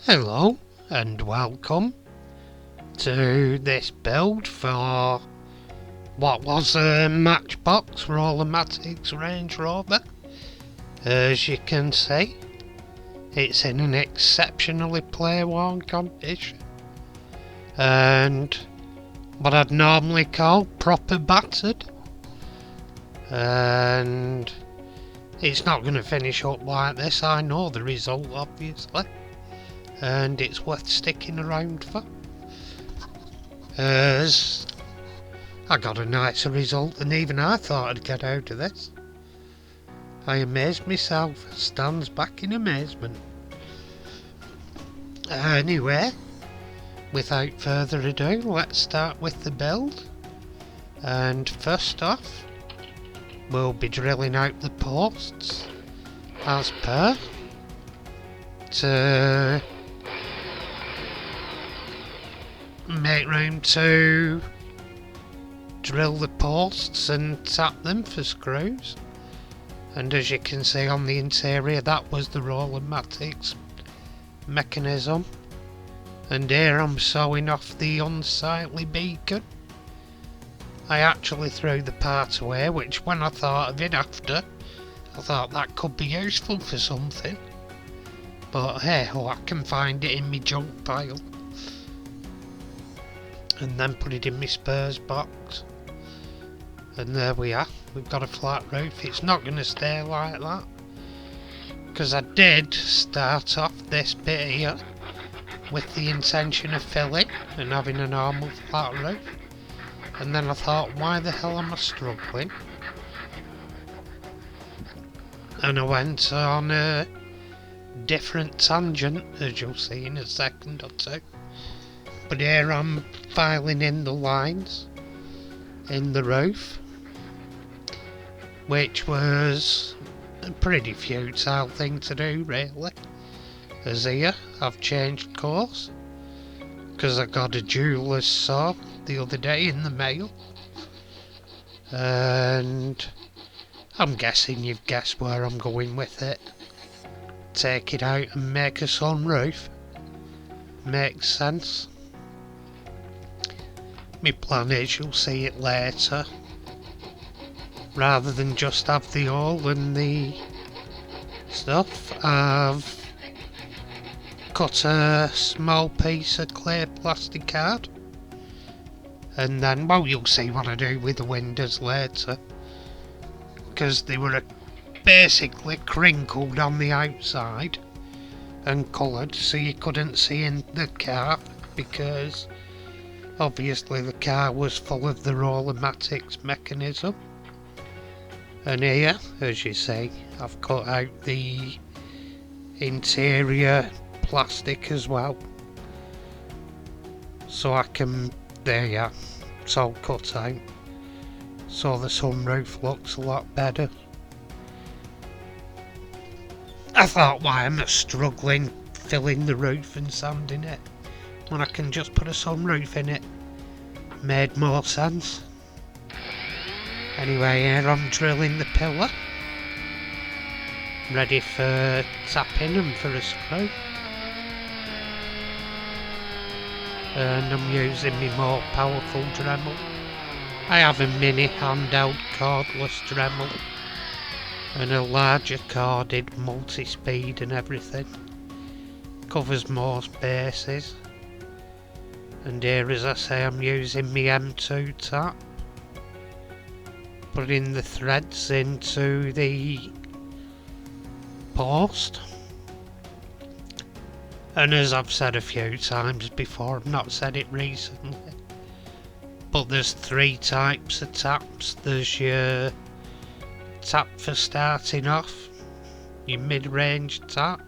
Hello and welcome to this build for what was a Matchbox Rollermatics Range Rover. As you can see, it's in an exceptionally play-worn condition and what I'd normally call proper battered, and it's not going to finish up like this. I know the result, obviously, and it's worth sticking around for, as I got a nicer result than even I thought I'd get out of this. I amazed myself, stands back in amazement. Anyway, without further ado, let's start with the build. And first off, we'll be drilling out the posts as per, to make room to drill the posts and tap them for screws. And as you can see on the interior, that was the Rollermatics mechanism. And here I'm sewing off the unsightly beacon. I actually threw the part away, which when I thought of it after, I thought that could be useful for something. But hey, I can find it in my junk pile. And then put it in my spares box. And there we are, we've got a flat roof. It's not going to stay like that, because I did start off this bit here with the intention of filling and having a normal flat roof. And then I thought, why the hell am I struggling? And I went on a different tangent, as you'll see in a second or two. But here I'm filing in the lines in the roof, which was a pretty futile thing to do, really. As here, I've changed course, because I got a jeweller's saw the other day in the mail. And I'm guessing you've guessed where I'm going with it. Take it out and make a sunroof. Makes sense. My plan is, you'll see it later, rather than just have the hole and the stuff, I've cut a small piece of clear plastic card, and then, well, you'll see what I do with the windows later, because they were basically crinkled on the outside and coloured so you couldn't see in the car, because obviously the car was full of the Rollermatics mechanism. And here, as you see, I've cut out the interior plastic as well, so I can, there you are, it's all cut out, so the sunroof looks a lot better. I thought, why am I struggling filling the roof and sanding it when I can just put a sunroof in it? Made more sense. Anyway, here I'm drilling the pillar, ready for tapping and for a screw. And I'm using my more powerful Dremel. I have a mini handheld cordless Dremel and a larger corded multi-speed and everything. Covers most bases. And here, as I say, I'm using my M2 tap, putting the threads into the post. And as I've said a few times before, I've not said it recently, but there's three types of taps. There's your tap for starting off, your mid-range tap,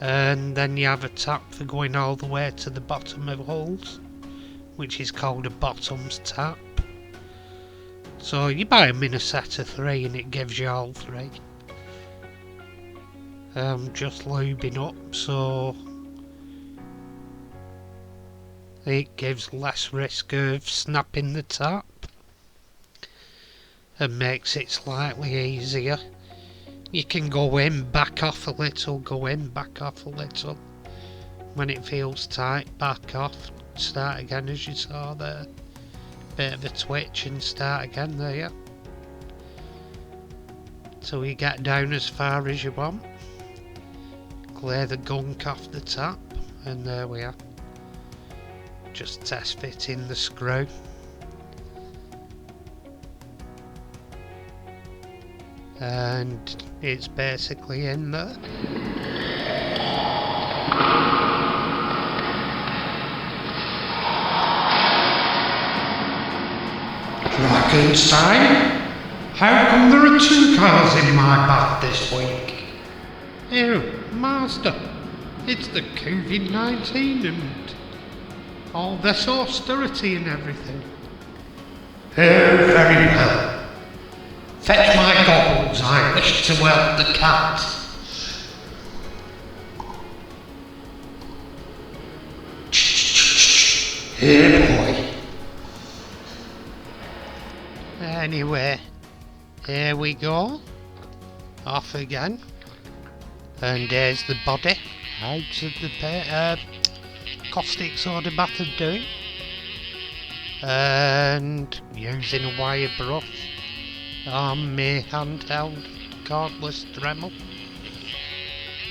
and then you have a tap for going all the way to the bottom of holes, which is called a bottoms tap. So you buy them in a set of 3 and it gives you all 3. Just lubing up so it gives less risk of snapping the tap and makes it slightly easier. You can go in, back off a little, go in, back off a little, When it feels tight, back off, start again as you saw there. Bit of a twitch and start again there. So you get down as far as you want. Clear the gunk off the top, and there we are. Just test fitting the screw. And it's basically in there. Frankenstein? How come there are 2 cars in my bath this week? Oh, Master, it's the COVID-19 and all this austerity and everything. Oh, very well. Fetch my goggles, I wish to weld the cat. Here, boy. Anyway, here we go. Off again. And there's the body out of the caustic soda bath of doing. And using a wire brush on my handheld cordless Dremel.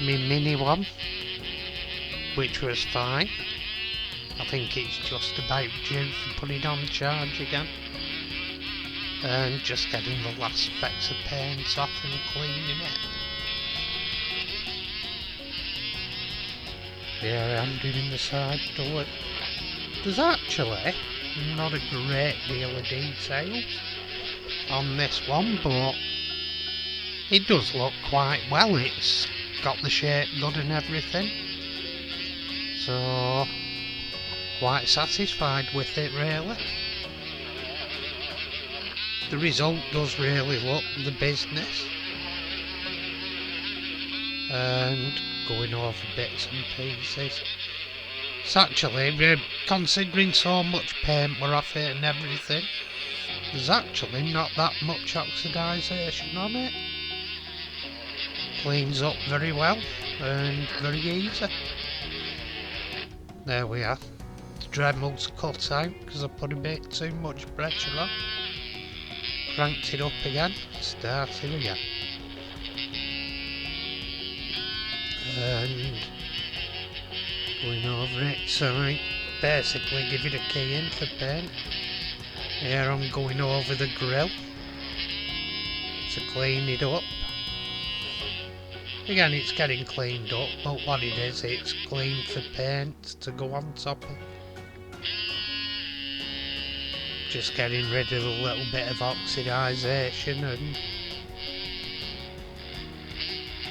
My mini one, which was fine. I think it's just about due for putting on charge again. And just getting the last specks of paint off and cleaning it. Here I am doing the side door. There's actually not a great deal of details on this one, but it does look quite well. It's got the shape good and everything, so quite satisfied with it really. The result does really look the business, and going over bits and pieces. It's actually, considering so much paint were off it and everything, there's actually not that much oxidisation on it. Cleans up very well and very easy. There we are. The Dremel's cut out because I put a bit too much pressure on. Cranked it up again, started again. And going over it, so I basically give it a key in for paint. Here I'm going over the grill to clean it up. Again, it's getting cleaned up, but what it is, it's clean for paint to go on top of. Just getting rid of a little bit of oxidisation and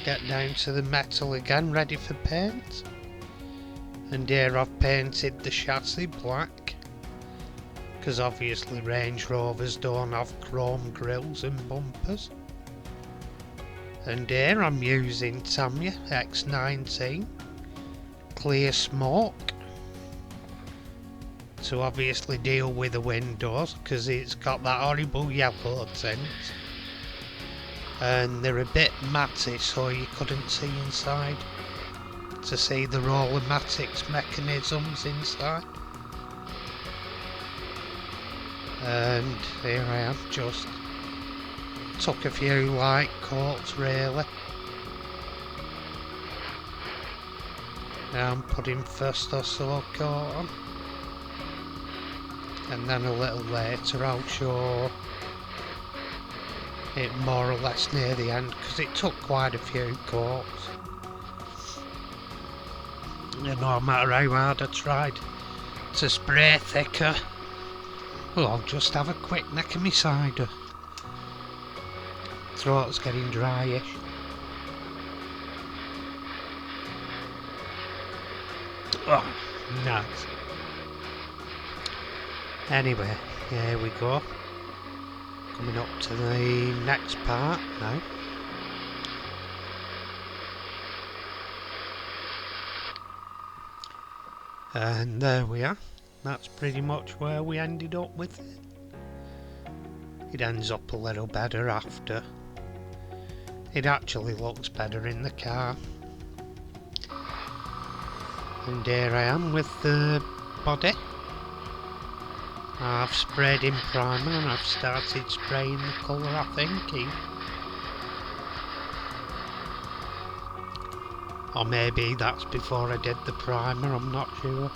get down to the metal again, ready for paint. And here I've painted the chassis black, because obviously Range Rovers don't have chrome grills and bumpers. And here I'm using Tamiya X19 clear smoke to obviously deal with the windows, because it's got that horrible yellow tint and they're a bit matty, so you couldn't see inside to see the rollermatics mechanisms inside. And here I am, just took a few light coats really. Now I'm putting first or so coat on, and then a little later I'll show it more or less near the end, because it took quite a few coats. And no matter how hard I tried to spray thicker, well, I'll just have a quick neck of my cider. Throat's getting dryish. Oh, nice. Anyway, here we go. Coming up to the next part now. And there we are. That's pretty much where we ended up with it. It ends up a little better after. It actually looks better in the car. And here I am with the body. I've sprayed in primer and I've started spraying the colour, I think. Or maybe that's before I did the primer, I'm not sure.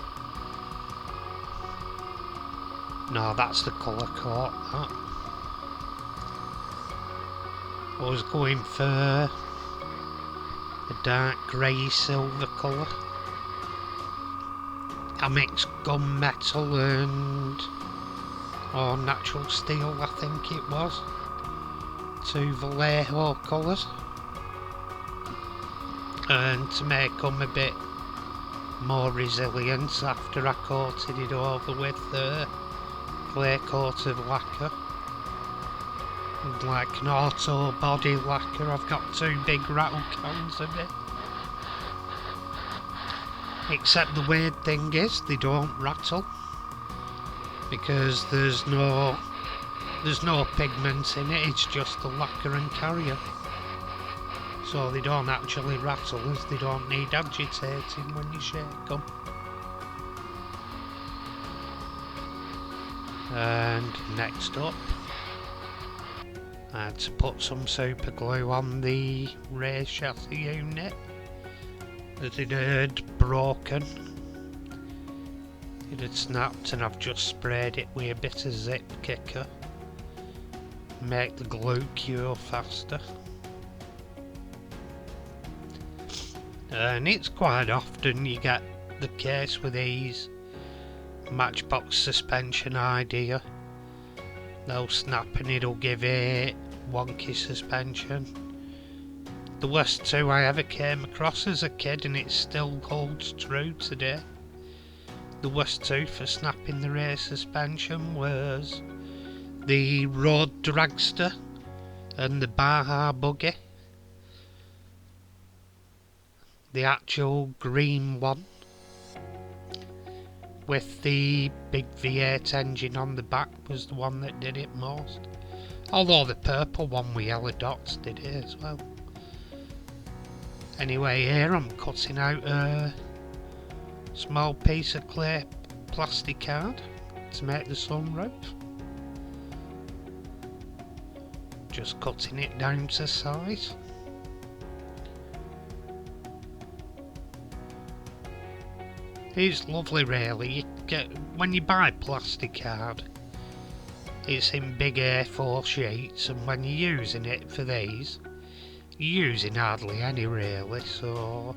No, that's the colour coat, that. I was going for a dark grey silver colour. I mixed gunmetal and natural steel, I think it was, to Vallejo colours, and to make them a bit more resilient after I coated it over with the clear coat of lacquer, like an auto body lacquer. I've got 2 big rattle cans of it. Except the weird thing is they don't rattle because there's no pigment in it. It's just the lacquer and carrier, so they don't actually rattle, as they don't need agitating when you shake them. And next up, I had to put some super glue on the rear chassis unit that it had broken. It had snapped, and I've just sprayed it with a bit of zip kicker, make the glue cure faster. And it's quite often you get the case with these matchbox suspension idea. They'll snap and it'll give it wonky suspension. The worst 2 I ever came across as a kid, and it still holds true today. The worst 2 for snapping the rear suspension was the road dragster and the Baja buggy. The actual green one with the big V8 engine on the back was the one that did it most. Although the purple one with yellow dots did it as well. Anyway, here I'm cutting out a small piece of clear plastic card to make the sunroof. Just cutting it down to size. It's lovely really. When you buy plastic card, it's in big A4 sheets, and when you're using it for these, you're using hardly any really, so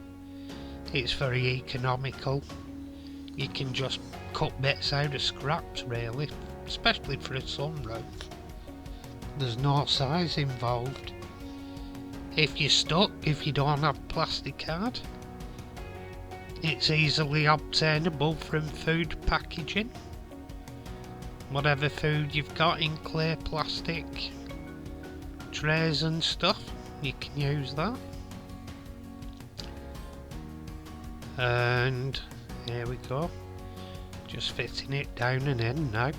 it's very economical. You can just cut bits out of scraps really, especially for a sunroof. There's no size involved. If you're stuck, if you don't have plastic card, it's easily obtainable from food packaging. Whatever food you've got in clear plastic trays and stuff, you can use that. And here we go, just fitting it down and in now.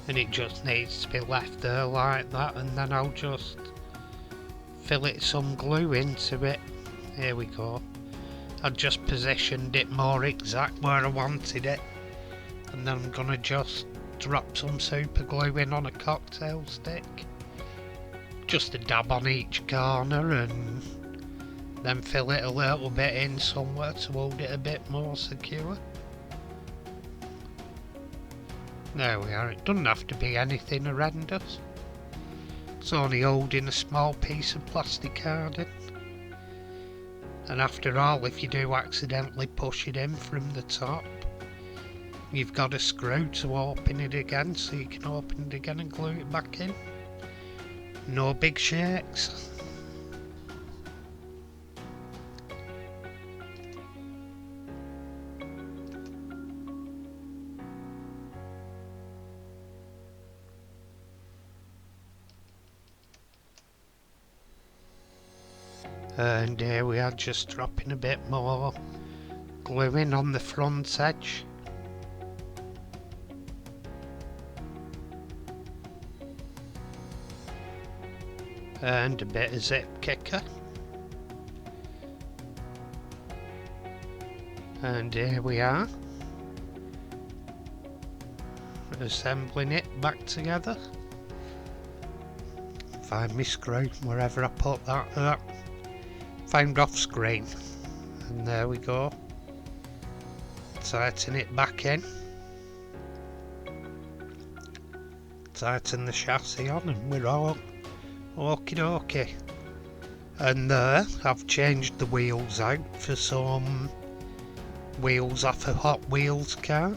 And it just needs to be left there like that, and then I'll just fill it some glue into it. Here we go. I've just positioned it more exact where I wanted it, and then I'm gonna just drop some super glue in on a cocktail stick, just a dab on each corner, and then fill it a little bit in somewhere to hold it a bit more secure. There we are. It doesn't have to be anything horrendous. It's only holding a small piece of plastic card in. And after all, if you do accidentally push it in from the top, you've got a screw to open it again, so you can open it again and glue it back in. No big shakes. And here we are, just dropping a bit more glue in on the front edge. And a bit of zip kicker. And here we are, assembling it back together. Find my screw wherever I put that. Found off screen, and there we go. Tighten it back in. Tighten the chassis on, and we're all okie dokie. And there, I've changed the wheels out for some wheels off a Hot Wheels car,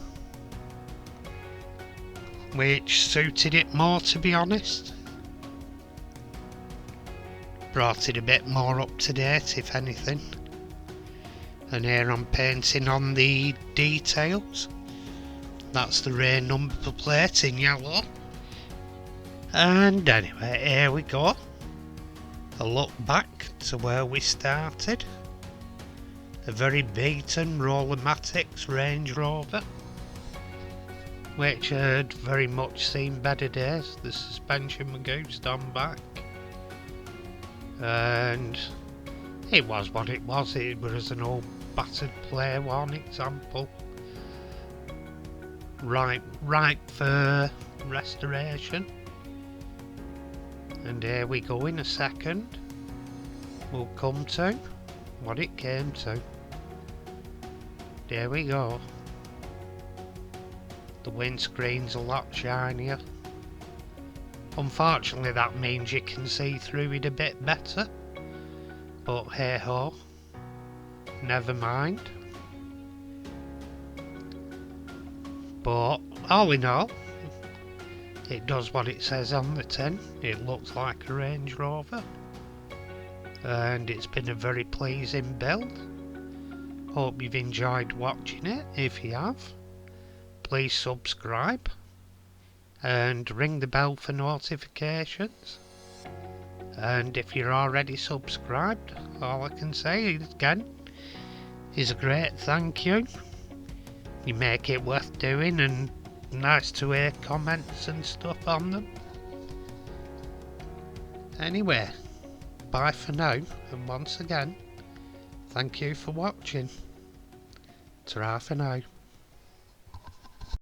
which suited it more, to be honest. Brought it a bit more up to date, if anything. And here I'm painting on the details. That's the rear number plate in yellow. And anyway, here we go. A look back to where we started. A very beaten Rollermatics Range Rover, which had very much seen better days. The suspension was goosed on back, and it was what it was. It was an old battered Play One example, ripe for restoration. And here we go. In a second we'll come to what it came to. There we go. The windscreen's a lot shinier. Unfortunately, that means you can see through it a bit better, but hey ho, never mind. But all in all, it does what it says on the tin. It looks like a Range Rover, and it's been a very pleasing build. Hope you've enjoyed watching it. If you have, please subscribe and ring the bell for notifications. And if you're already subscribed, all I can say again is a great thank you. You make it worth doing, and nice to hear comments and stuff on them. Anyway, bye for now, and once again, thank you for watching. Ta-ra for now.